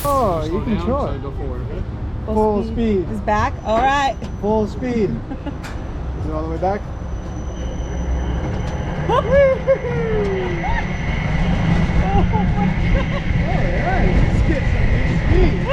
Oh, you Slow can down, show so it. go forward. Full speed. Is back? All right. Full speed. Is it all the way back? Alright, let's get some new speed.